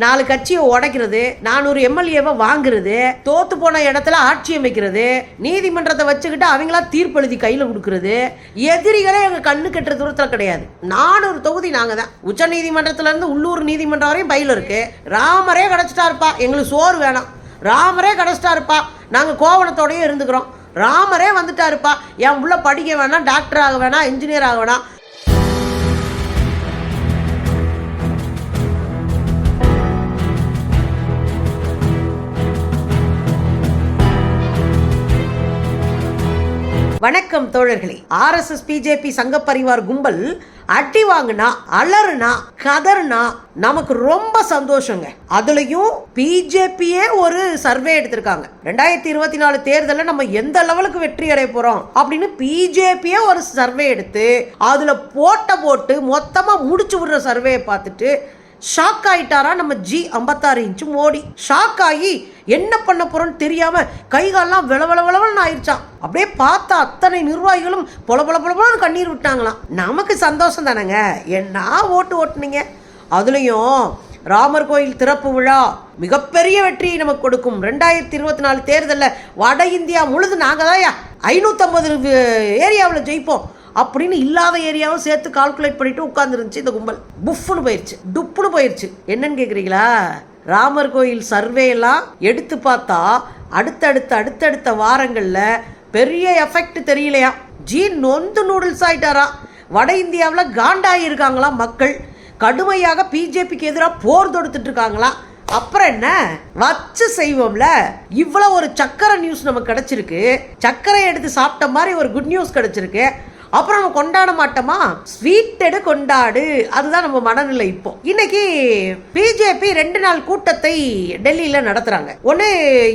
4 கட்சியை உடைக்கிறது, 400 எம்எல்ஏவை வாங்குறது, தோத்து போன இடத்துல ஆட்சி அமைக்கிறது, நீதிமன்றத்தை வச்சுக்கிட்டு அவங்களா தீர்ப்பு எழுதி கையில கொடுக்கறது, எதிரிகளே எங்க கண்ணு கெட்டுற தூரத்துல கிடையாது. 400 தொகுதி நாங்க தான். உச்ச நீதிமன்றத்துல இருந்து உள்ளூர் நீதிமன்றம் வரையும் பயில இருக்கு. ராமரே கிடைச்சிட்டா இருப்பா, எங்களுக்கு சோறு வேணாம். ராமரே கிடைச்சிட்டா இருப்பா, நாங்க கோவணத்தோடய இருந்துக்கிறோம். ராமரே வந்துட்டா இருப்பா, என் உள்ள படிக்க வேணாம், டாக்டர் ஆக வேணாம், இன்ஜினியர் ஆக வேணாம். வணக்கம் தோழர்களே. RSS பிஜேபி சங்க பரிவார் கும்பல் அடி வாங்கினா, அலறுனா, கதறுனா நமக்கு ரொம்ப சந்தோஷங்க. அதுலயும் பிஜேபியே ஒரு சர்வே எடுத்திருக்காங்க. 2024 தேர்தலில் நம்ம எந்த லெவலுக்கு வெற்றி அடைய போறோம் அப்படின்னு பிஜேபியே ஒரு சர்வே எடுத்து அதுல போட்டு மொத்தமா முடிச்சு விடுற சர்வேயை பார்த்துட்டு ஷாக் ஆயிட்டாரா நம்ம G56 இன்ச்சு மோடி. ஷாக் ஆகி என்ன பண்ண போறோம்னு தெரியாம கைகாலெல்லாம் விளவளவளவன்னு ஆயிடுச்சான். அப்படியே பார்த்தா அத்தனை நிர்வாகிகளும் பொல கண்ணீர் விட்டாங்களாம். நமக்கு சந்தோஷம் தானேங்க, என்ன ஓட்டுனீங்க. அதுலயும் ராமர் கோயில் திறப்பு விழா மிகப்பெரிய வெற்றி நமக்கு கொடுக்கும். 2024 தேர்தலில் வட இந்தியா முழுது நாங்க தான் 550 ஏரியாவில் ஜெயிப்போம் அப்படின்னு இல்லாத ஏரியாவும் சேர்த்து கால்குலேட் பண்ணிட்டு உட்கார்ந்துருந்துச்சு இந்த கும்பல். புஃப்னு போயிருச்சு, டுப்புன்னு போயிருச்சு. என்னன்னு கேக்குறீங்களா? ராமர் கோயில் சர்வே எல்லாம் எடுத்து பார்த்தா அடுத்தடுத்த வாரங்கள்ல பெரிய எஃபெக்ட் தெரியலையா. நொந்து நூடுல்ஸ் ஆயிட்டாரா. வட இந்தியாவில் காண்டாகி இருக்காங்களாம் மக்கள். கடுமையாக பிஜேபிக்கு எதிராக போர் தொடுத்துட்டு இருக்காங்களா. அப்புறம் என்ன வச்சு செய்வோம்ல. இவ்வளவு ஒரு சக்கரை நியூஸ் நமக்கு கிடைச்சிருக்கு. சக்கரை எடுத்து சாப்பிட்ட மாதிரி ஒரு குட் நியூஸ் கிடைச்சிருக்கு. அப்புறம் நம்ம கொண்டாட மாட்டோமா? ஸ்வீட் கொண்டாடு, அதுதான் நம்ம மனநிலை. இப்போ இன்னைக்கு பிஜேபி 2 நாள் கூட்டத்தை டெல்லியில நடத்துறாங்க. ஒன்னு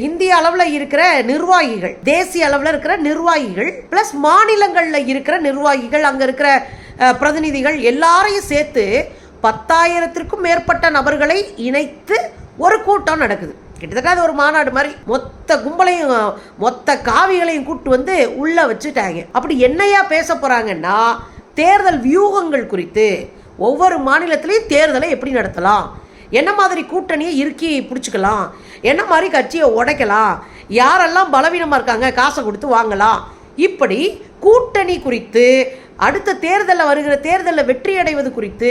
இந்திய அளவுல இருக்கிற நிர்வாகிகள், தேசிய அளவுல இருக்கிற நிர்வாகிகள் பிளஸ் மாநிலங்கள்ல இருக்கிற நிர்வாகிகள், அங்க இருக்கிற பிரதிநிதிகள் எல்லாரையும் சேர்த்து 10,000க்கும் மேற்பட்ட நபர்களை இணைத்து ஒரு கூட்டம் நடக்குது. கிட்டத்தட்ட அது ஒரு மாநாடு மாதிரி. மொத்த கும்பலையும் மொத்த காவிகளையும் கூட்டு வந்து உள்ள வச்சுட்டாங்க. அப்படி என்னையா பேச போறாங்கன்னா, தேர்தல் வியூகங்கள் குறித்து, ஒவ்வொரு மாநிலத்திலையும் தேர்தலை எப்படி நடத்தலாம், என்ன மாதிரி கூட்டணியை இறுக்கி பிடிச்சிக்கலாம், என்ன மாதிரி கட்சியை உடைக்கலாம், யாரெல்லாம் பலவீனமா இருக்காங்க காசை கொடுத்து வாங்கலாம், இப்படி கூட்டணி குறித்து, அடுத்த தேர்தலில் வருகிற தேர்தலில் வெற்றி அடைவது குறித்து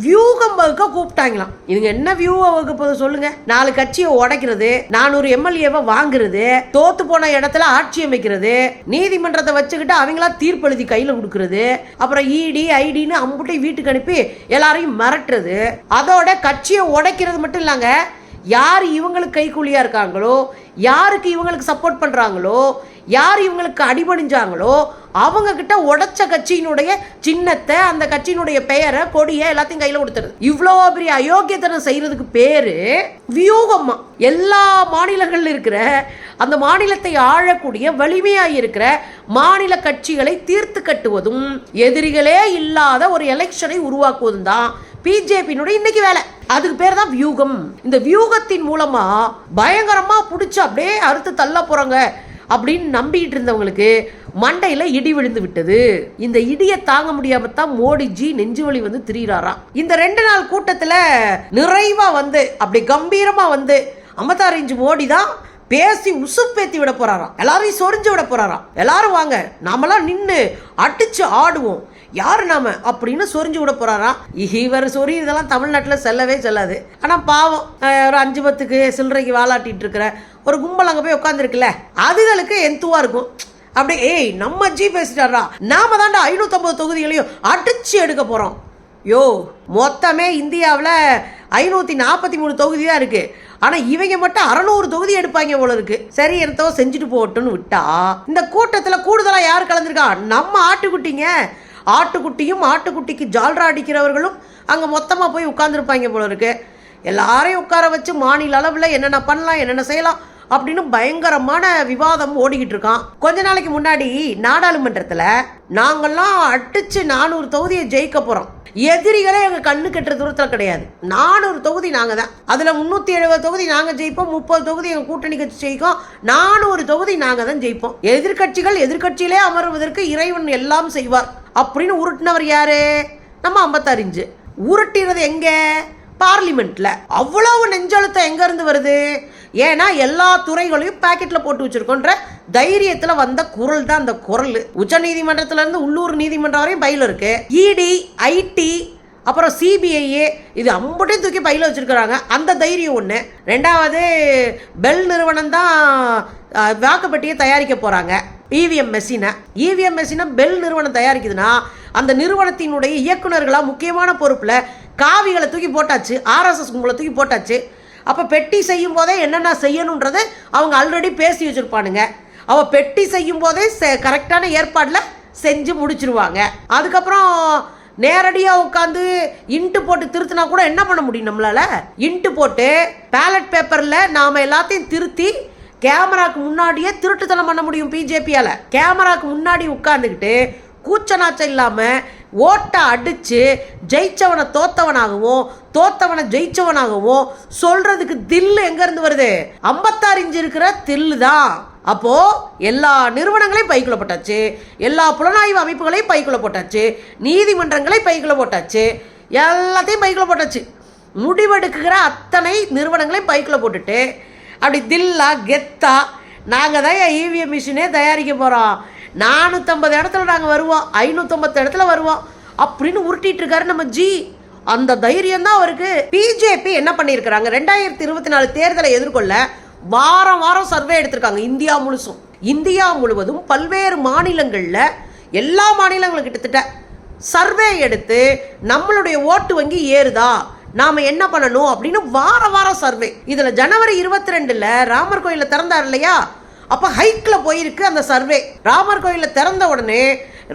வியூகம் வகுக்க கூப்பிட்டாங்களாம். இதுங்க என்ன வியூகம் வகுப்பது சொல்லுங்க? 4 கட்சியை உடைக்கிறது, 400 எம்எல்ஏவை வாங்குறது, தோத்து போன இடத்துல ஆட்சி அமைக்கிறது, நீதிமன்றத்தை வச்சுக்கிட்டு அவங்களா தீர்ப்பு எழுதி கையில கொடுக்கறது, அப்புறம் இடி ஐடின்னு அம்புட்டை வீட்டுக்கு அனுப்பி எல்லாரையும் மிரட்டுறது. அதோட கட்சியை உடைக்கிறது மட்டும் இல்லைங்க, யார் இவங்களுக்கு கைக்கூலியா இருக்காங்களோ, யாருக்கு இவங்களுக்கு சப்போர்ட் பண்றாங்களோ, யார் இவங்களுக்கு அடிபணிஞ்சாங்களோ அவங்க கிட்ட உடைச்ச கட்சியினுடைய சின்னத்தை, அந்த கட்சியினுடைய பெயரை, கொடியை எல்லாத்தையும் கையில கொடுத்துருது. இவ்வளோ பெரிய அயோக்கியத்தனம் செய்யறதுக்கு பேரு வியூகமா. எல்லா மாநிலங்கள்ல இருக்கிற அந்த மாநிலத்தை ஆளக்கூடிய வலிமையாய் இருக்கிற மாநில கட்சிகளை தீர்த்து கட்டுவதும், எதிரிகளே இல்லாத ஒரு எலெக்ஷனை உருவாக்குவதும் தான் பிஜேபியினுடைய இன்னைக்கு வேலை. அதுக்கு பேர் தான் வியூகம். இந்த வியூகத்தின் மூலமா பயங்கரமா புடிச்சு அப்படியே அறுத்து தள்ள போறாங்க அப்படின்னு நம்பிட்டு இருந்தவங்களுக்கு மண்டையில இடி விழுந்து விட்டது. இந்த இடியை தாங்க முடியாம தான் மோடிஜி நெஞ்சு வலி வந்து திரியிறாராம். இந்த 2 நாள் கூட்டத்துல நிறைவா வந்து அப்படி கம்பீரமா வந்து 56 இன்ச்சு மோடி தான் பேசி உசுப்பேத்தி விட போறாராம். எல்லாரையும் சொரிஞ்சு விட போறாராம். எல்லாரும் வாங்க, நாமெல்லாம் நின்று அடிச்சு ஆடுவோம், யாரு நாம அப்படின்னு சொரிஞ்சு விட போறாராம். இவர் சொறி இதெல்லாம் தமிழ்நாட்டில் செல்லவே செல்லாது. ஆனா பாவம், ஒரு 5-10 சில்லறைக்கு வாலாட்டிட்டு இருக்கிற ஒரு கும்பல் அங்க போய் உட்காந்துருக்குல்ல, அதுகளுக்கு எந்துவா இருக்கும். அப்படியே ஏய் நம்ம பேசிட்டாரா, நாம தாண்டா 550 தொகுதிகளையும் அடிச்சு எடுக்க போறோம். யோ, மொத்தமே இந்தியாவில் 543 தொகுதி தான் இருக்கு. ஆனா இவங்க மட்டும் 600 தொகுதி எடுப்பாங்க போல இருக்கு. சரி, என்னத்தோ செஞ்சுட்டு போட்டுன்னு விட்டா, இந்த கூட்டத்துல கூடுதலா யார் கலந்துருக்கா? நம்ம ஆட்டுக்குட்டிங்க. ஆட்டுக்குட்டியும் ஆட்டுக்குட்டிக்கு ஜால்ரா அடிக்கிறவர்களும் அங்க மொத்தமா போய் உட்கார்ந்துருப்பாங்க போல இருக்கு. எல்லாரையும் உட்கார வச்சு மாநில அளவில் என்னென்ன பண்ணலாம், என்னென்ன செய்யலாம் அப்படின்னு பயங்கரமான விவாதம் ஓடிக்கிட்டு இருக்கான். கொஞ்ச நாளைக்கு முன்னாடி நாடாளுமன்றத்துல நாங்கெல்லாம் அடிச்சு 400 தொகுதியை ஜெயிக்க போறோம், எதிரிகளே எங்க கண்ணு கெட்டுற தூரத்துல கிடையாது, 400 தொகுதி நாங்க தான், அதுல 370 தொகுதி நாங்க ஜெயிப்போம், 30 தொகுதி எங்க கூட்டணி கட்சி ஜெயிக்கும், 400 தொகுதி நாங்க தான் ஜெயிப்போம், எதிர்கட்சிகள் எதிர்கட்சியிலே அமர்வதற்கு இறைவன் எல்லாம் செய்வார் அப்படின்னு உருட்டினவர் யாரு? நம்ம 56 இன்ச்சு. உருட்டினது எங்க? பார்லிமெண்ட்ல. அவ்வளவு நெஞ்சழுத்தம் எங்க இருந்து வருது? ஏன்னா எல்லா துறைகளையும் பாக்கெட்ல போட்டு வச்சிருக்கோன்ற தைரியத்துல வந்த குரல் தான் அந்த குரல். உச்ச நீதிமன்றத்துல இருந்து உள்ளூர் நீதிமன்றம் வரையும் பையில இருக்கு. இடி, ஐடி, அப்புறம் சிபிஐ, இது அம்பட்டையும் தூக்கி பையில வச்சிருக்கிறாங்க. அந்த தைரியம் ஒன்று. ரெண்டாவது, பெல் நிறுவனம் தான் வாக்குப்பட்டியை தயாரிக்க போறாங்க. இவிஎம் மெஷினை பெல் நிறுவனம் தயாரிக்குதுன்னா அந்த நிறுவனத்தினுடைய இயக்குநர்களா முக்கியமான பொறுப்புல காவிகளை தூக்கி போட்டாச்சு, ஆர்எஸ்எஸ் கும்பலை தூக்கி போட்டாச்சு. அப்ப பெட்டி செய்யும் போதே என்னென்ன செய்யணும்ன்றது அவங்க ஆல்ரெடி பேசி வச்சிருப்பானுங்க. அவ பெட்டி செய்யும் போதே கரெக்டான ஏற்பாடுல செஞ்சு முடிச்சிருவாங்க. அதுக்கப்புறம் நேரடியாக உட்காந்து இன்ட்டு போட்டு திருத்தினா கூட என்ன பண்ண முடியும் நம்மளால? இன்ட்டு போட்டு பேலட் பேப்பரில் நாம் எல்லாத்தையும் திருத்தி கேமராக்கு முன்னாடியே திருட்டுத்தனம் பண்ண முடியும் பிஜேபியால். கேமராக்கு முன்னாடி உட்காந்துக்கிட்டு கூச்சநாச்சம் இல்லாமல் ஓட்டை அடித்து ஜெயிச்சவனை தோத்தவனாகவும் தோத்தவனை ஜெயிச்சவனாகவும் சொல்றதுக்கு தில்லு எங்கேருந்து வருது? 56 இன்ச்சு இருக்கிற தில்லு தான். அப்போ எல்லா நிறுவனங்களையும் பைக்குள்ள போட்டாச்சு, எல்லா புலனாய்வு அமைப்புகளையும் பைக்குள்ள போட்டாச்சு, நீதிமன்றங்களை பைக்குள்ள போட்டாச்சு, எல்லாத்தையும் பைக்குள்ள போட்டாச்சு. முடிவெடுக்கிற அத்தனை நிறுவனங்களையும் பைக்குள்ள போட்டுட்டு அப்படி தில்லா கெத்தா நாங்கள் தான் இவிஎம் மிஷினே தயாரிக்க போகிறோம், 450 இடத்துல நாங்கள் வருவோம், 550 இடத்துல வருவோம் அப்படின்னு உருட்டிட்டு இருக்காரு நம்ம ஜி. அந்த தைரியம் தான் அவருக்கு. பிஜேபி என்ன பண்ணியிருக்கிறாங்க? 2024 தேர்தலை எதிர்கொள்ள வாரம் வாரம் சர்வே எடுத்திருக்காங்க. இந்தியா முழுவதும் பல்வேறு மாநிலங்களில் எல்லா மாநிலங்களும் கிட்டத்தட்ட சர்வே எடுத்து நம்மளுடைய ஓட்டு வங்கி ஏறுதா, நாம என்ன பண்ணணும் அப்படின்னு வாரம் சர்வே. இதுல ஜனவரி 22 ராமர் கோயில திறந்தார் இல்லையா, அப்ப ஹைக்ல போயிருக்கு அந்த சர்வே. ராமர் கோயில திறந்த உடனே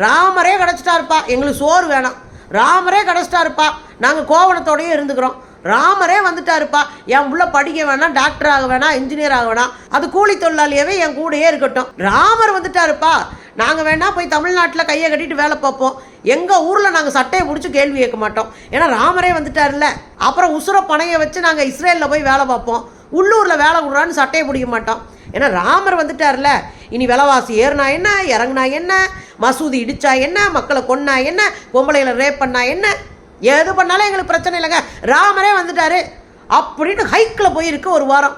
ராமரே கிடைச்சிட்டாருப்பா, எங்களுக்கு சோறு வேணாம், ராமரே கிடைச்சிட்டாருப்பா, நாங்க கோவணத்தோடயே இருந்துக்கிறோம், ராமரே வந்துட்டாருப்பா, என் உள்ள படிக்க வேணாம், டாக்டர் ஆக வேணாம், இன்ஜினியர் ஆக வேணாம், அது கூலி தொழிலாளியாவே என் கூடயே இருக்கட்டும், ராமர் வந்துட்டாருப்பா, நாங்க வேணா போய் தமிழ்நாட்டில் கையை கட்டிட்டு வேலை பார்ப்போம், எங்க ஊர்ல நாங்க சட்டையை பிடிச்சி கேள்வி கேட்க மாட்டோம், ஏன்னா ராமரே வந்துட்டாருல்ல. அப்புறம் உசுர பணையை வச்சு நாங்க இஸ்ரேலில் போய் வேலை பார்ப்போம், உள்ளூர்ல வேலை விடுறான்னு சட்டையை பிடிக்க மாட்டோம், ஏன்னா ராமர் வந்துட்டார்ல. இனி விலைவாசி ஏறினா என்ன, இறங்குனா என்ன, மசூதி இடிச்சா என்ன, மக்களை கொன்னா என்ன, பொம்பளைகளை ரேப் பண்ணா என்ன, எது பண்ணாலும் எங்களுக்கு பிரச்சனை இல்லைங்க, ராமரே வந்துட்டாரு அப்படின்னு ஹைக்கில் போயிருக்கு ஒரு வாரம்.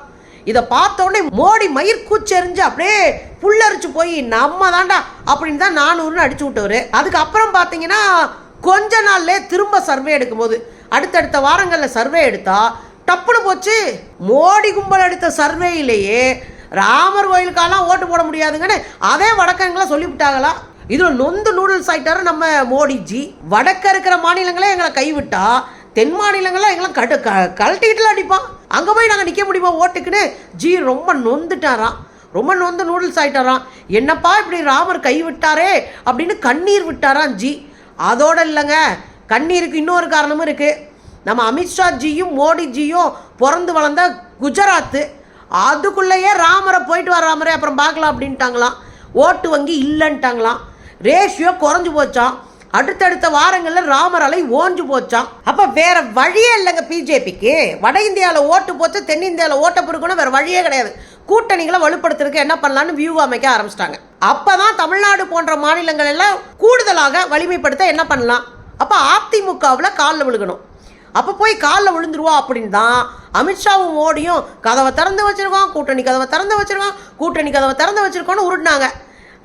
இதை பார்த்த உடனே மோடி மயிர் கூச்செறிஞ்சு அப்படியே புல்லரிச்சு போய் நம்ம தாண்டா அப்படின்னு தான் 400 அடிச்சு விட்டவர். அதுக்கப்புறம் பார்த்தீங்கன்னா கொஞ்ச நாள்ல திரும்ப சர்வே எடுக்கும் போது அடுத்தடுத்த வாரங்களில் சர்வே எடுத்தா டப்புன்னு போச்சு. மோடி கும்பல் எடுத்த சர்வேயிலேயே ராமர் கோயிலுக்கெல்லாம் ஓட்டு போட முடியாதுங்கன்னு அதே வடக்கங்களை சொல்லிவிட்டாங்களா. இதுல நொந்து நூடுல்ஸ் ஆயிட்டாரு நம்ம மோடிஜி. வடக்க இருக்கிற மாநிலங்களே எங்களை கைவிட்டா தென் மாநிலங்கள்லாம் எங்களை கழட்டிக்கிட்டுல அடிப்பான், அங்கே போய் நாங்கள் நிற்க முடியுமா ஓட்டுக்குன்னு ஜி ரொம்ப நொந்துட்டாராம், ரொம்ப நொந்து நூடுல்ஸ் ஆயிட்டாராம். என்னப்பா இப்படி ராமர் கைவிட்டாரே அப்படின்னு கண்ணீர் விட்டாராம் ஜி. அதோட இல்லைங்க, கண்ணீருக்கு இன்னொரு காரணமும் இருக்குது. நம்ம அமித்ஷா ஜியும் மோடிஜியும் பிறந்து வளர்ந்த குஜராத்து, அதுக்குள்ளேயே ராமரை போயிட்டு வர ராமரே அப்புறம் பார்க்கலாம் அப்படின்ட்டாங்களாம். ஓட்டு வங்கி இல்லைன்ட்டாங்களாம், ரேஷியோ குறைஞ்சு போச்சான், அடுத்தடுத்த வாரங்களில் ராமர் அலை ஓஞ்சு போச்சான். அப்போ வேற வழியே இல்லைங்க பிஜேபிக்கு. வட இந்தியாவில் ஓட்டு போச்சு, தென்னிந்தியாவில் ஓட்ட பொறுக்கணும், வேற வழியே கிடையாது. கூட்டணிகளை வலுப்படுத்துறதுக்கு என்ன பண்ணலான்னு வியூ அமைக்க ஆரம்பிச்சிட்டாங்க. அப்பதான் தமிழ்நாடு போன்ற மாநிலங்கள் எல்லாம் கூடுதலாக வலிமைப்படுத்த என்ன பண்ணலாம், அப்போ அதிமுகவில் காலில் விழுகணும். அப்போ போய் காலில் விழுந்துருவோம் அப்படின்னு தான் அமித்ஷாவும் மோடியும் கதவை திறந்து வச்சிருக்கோம், கூட்டணி கதவை திறந்து வச்சிருக்கோம், கூட்டணி கதவை திறந்து வச்சிருக்கோன்னு உருட்டினாங்க.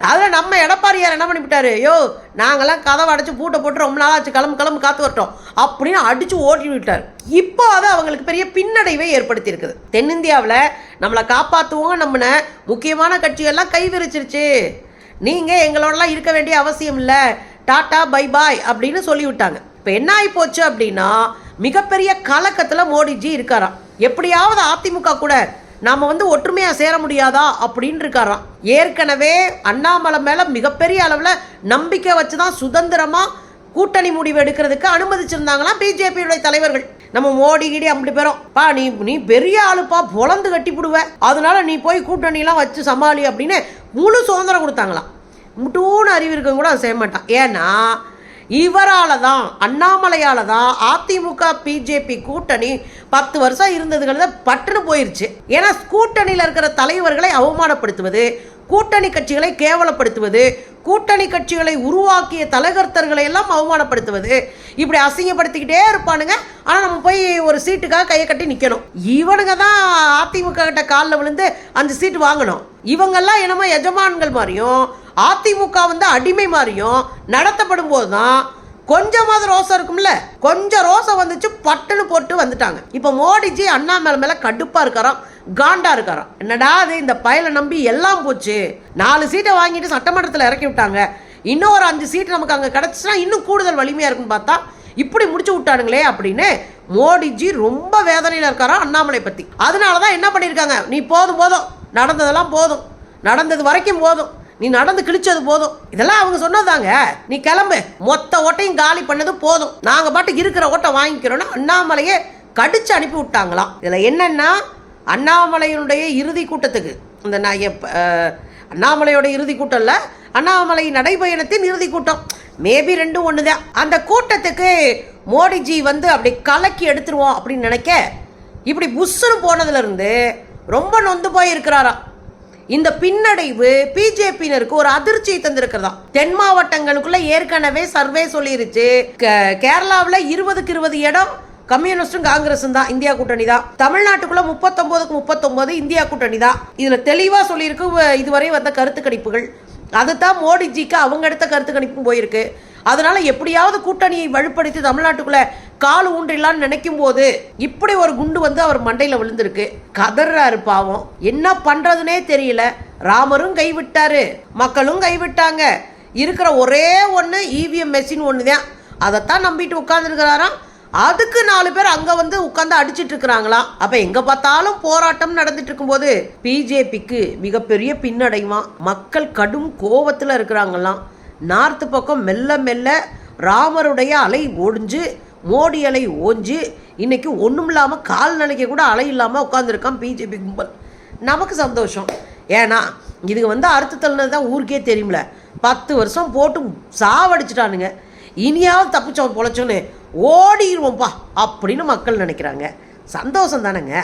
அதில் நம்ம எடப்பாடியார் என்ன பண்ணிவிட்டாரு, யோ நாங்களாம் கதவை அடைச்சி பூட்டை போட்டு ரொம்ப நாளாச்சு, கிளம்பு காத்து வரட்டும் அப்படின்னு அடித்து ஓட்டி விட்டார். இப்போ அது அவங்களுக்கு பெரிய பின்னடைவை ஏற்படுத்தி இருக்குது. தென்னிந்தியாவில் நம்மளை காப்பாற்றுவோங்க நம்மன முக்கியமான கட்சிகள்லாம் கை விரிச்சிருச்சு, நீங்கள் எங்களோடலாம் இருக்க வேண்டிய அவசியம் இல்லை, டாட்டா பை பாய் அப்படின்னு சொல்லிவிட்டாங்க. இப்போ என்ன ஆகி போச்சு அப்படின்னா மிகப்பெரிய கலக்கத்தில் மோடிஜி இருக்காராம். எப்படியாவது அதிமுக கூட நாம ஒற்றுமையா சேர முடியாதா அப்படின்னு இருக்காராம். ஏற்கனவே அண்ணாமலை மேல மிகப்பெரிய அளவுல நம்பிக்கை வச்சுதான் சுதந்திரமா கூட்டணி முடிவு எடுக்கிறதுக்கு அனுமதிச்சிருந்தாங்களாம் பிஜேபியுடைய தலைவர்கள். நம்ம மோடி கிடி அப்படி பேரும் பா நீ பெரிய ஆளுப்பா, பொலந்து கட்டி போடுவ, அதனால நீ போய் கூட்டணி எல்லாம் வச்சு சமாளி அப்படின்னு முழு சுதந்திரம் கொடுத்தாங்களாம். முட்டூன்னு அறிவு இருக்கவங்க கூட அதை செய்ய மாட்டான். ஏன்னா இவரால தான், அண்ணாமலையால தான் அதிமுக பிஜேபி கூட்டணி 10 வருஷம் இருந்ததுங்கிறத பட்டுன்னு போயிருச்சு. ஏன்னா கூட்டணியில் இருக்கிற தலைவர்களை அவமானப்படுத்துவது, கூட்டணி கட்சிகளை கேவலப்படுத்துவது, கூட்டணி கட்சிகளை உருவாக்கிய தலைகர்த்தர்களை எல்லாம் அவமானப்படுத்துவது, இப்படி அசிங்கப்படுத்திக்கிட்டே இருப்பானுங்க. ஆனால் நம்ம போய் ஒரு சீட்டுக்காக கையை கட்டி நிற்கணும். இவனுங்க தான் அதிமுக கிட்ட காலில் விழுந்து 5 சீட்டு வாங்கணும். இவங்கெல்லாம் என்னமோ எஜமான்கள் மாதிரியும் அதிமுக வந்து அடிமை மாதிரியும் நடத்தப்படும் போது தான் கொஞ்சமாவது ரோசம் இருக்கும்ல. கொஞ்சம் ரோசம் வந்துச்சு, பட்டுன்னு போட்டு வந்துட்டாங்க. இப்போ மோடிஜி அண்ணா மேல கடுப்பா இருக்காராம், காண்டா இருக்காராம். என்னடா அது, இந்த பயலை நம்பி எல்லாம் போச்சு. 4 சீட்டை வாங்கிட்டு சட்டமன்றத்தில் இறக்கி விட்டாங்க, இன்னும் ஒரு 5 சீட்டு நமக்கு அங்கே கிடச்சின்னா இன்னும் கூடுதல் வலிமையாக இருக்குன்னு பார்த்தா இப்படி முடிச்சு விட்டானுங்களே அப்படின்னு மோடிஜி ரொம்ப வேதனையில் இருக்காராம் அண்ணாமலை பற்றி. அதனால தான் என்ன பண்ணியிருக்காங்க, நீ போதும் போதும், நடந்ததெல்லாம் போதும், நடந்தது வரைக்கும் போதும், நீ நடந்து கிழிச்சது போதும், இதெல்லாம் அவங்க சொன்னதாங்க, நீ கிளம்பு, மொத்த ஓட்டையும் காலி பண்ணது போதும், நாங்கள் பாட்டுக்கு இருக்கிற ஓட்டை வாங்கிக்கிறோன்னா அண்ணாமலையே கடிச்சு அனுப்பி விட்டாங்களாம். இதில் என்னன்னா, அண்ணாமலையினுடைய இறுதி கூட்டத்துக்கு, இந்த அண்ணாமலையோட இறுதி கூட்டம் இல்லை, அண்ணாமலை நடைபயணத்தின் இறுதி கூட்டம், மேபி 2 ஒன்று தான். அந்த கூட்டத்துக்கு மோடிஜி வந்து அப்படி கலக்கி எடுத்துருவோம் அப்படின்னு நினைக்க, இப்படி புஷ்ஷுன்னு போனதுலேருந்து ரொம்ப நொந்து போய் இருக்கிறாராம். இந்த பின்னடைவு பிஜேபியினருக்கு ஒரு அதிர்ச்சியை தந்திருக்கிறதா. தென் மாவட்டங்களுக்குள்ள ஏற்கனவே சர்வே சொல்லிருச்சு, கேரளாவில் 20க்கு 20 இடம் கம்யூனிஸ்டும் காங்கிரஸும் தான், இந்தியா கூட்டணி தான். தமிழ்நாட்டுக்குள்ள 39க்கு 39 இந்தியா கூட்டணி தான். இதுல தெளிவா சொல்லியிருக்கு இதுவரை வந்த கருத்து கணிப்புகள். அதுதான் மோடிஜிக்கு அவங்க எடுத்த கருத்து கணிப்பும் போயிருக்கு. அதனால எப்படியாவது கூட்டணியை வலுப்படுத்தி தமிழ்நாட்டுக்குள்ள கால் ஊன்றிடலான்னு நினைக்கும் போது இப்படி ஒரு குண்டு வந்து அவர் மண்டையில விழுந்திருக்கு. கதறாரு பாவம், என்ன பண்றதுனே தெரியல. ராமரும் கைவிட்டாரு, மக்களும் கைவிட்டாங்க. இருக்கிற ஒரே ஒன்று இவிஎம் மெஷின் ஒன்று தான், அதைத்தான் நம்பிட்டு உட்கார்ந்துருக்கிறாராம். அதுக்கு 4 பேர் அங்க வந்து உட்கார்ந்து அடிச்சிட்டு இருக்கிறாங்களாம். அப்ப எங்க பார்த்தாலும் போராட்டம் நடந்துட்டு இருக்கும்போது பிஜேபிக்கு மிகப்பெரிய பின்னடைவா. மக்கள் கடும் கோபத்துல இருக்கிறாங்களாம். நார்த்து பக்கம் மெல்ல மெல்ல ராமருடைய அலை ஓடிஞ்சு, மோடி அலை ஓஞ்சு, இன்னைக்கு ஒன்றும் இல்லாமல் கால் நினைக்க கூட அலை இல்லாமல் உட்காந்துருக்கான் பிஜேபி கும்பல். நமக்கு சந்தோஷம், ஏன்னா இதுக்கு வந்து அறுத்து தள்ளினது தான் ஊருக்கே தெரியும்ல. 10 வருஷம் போட்டு சாவடிச்சிட்டானுங்க, இனியாவது தப்பிச்சோம் பொழைச்சோன்னு ஓடிடுவோம்ப்பா அப்படின்னு மக்கள் நினைக்கிறாங்க. சந்தோஷம் தானேங்க.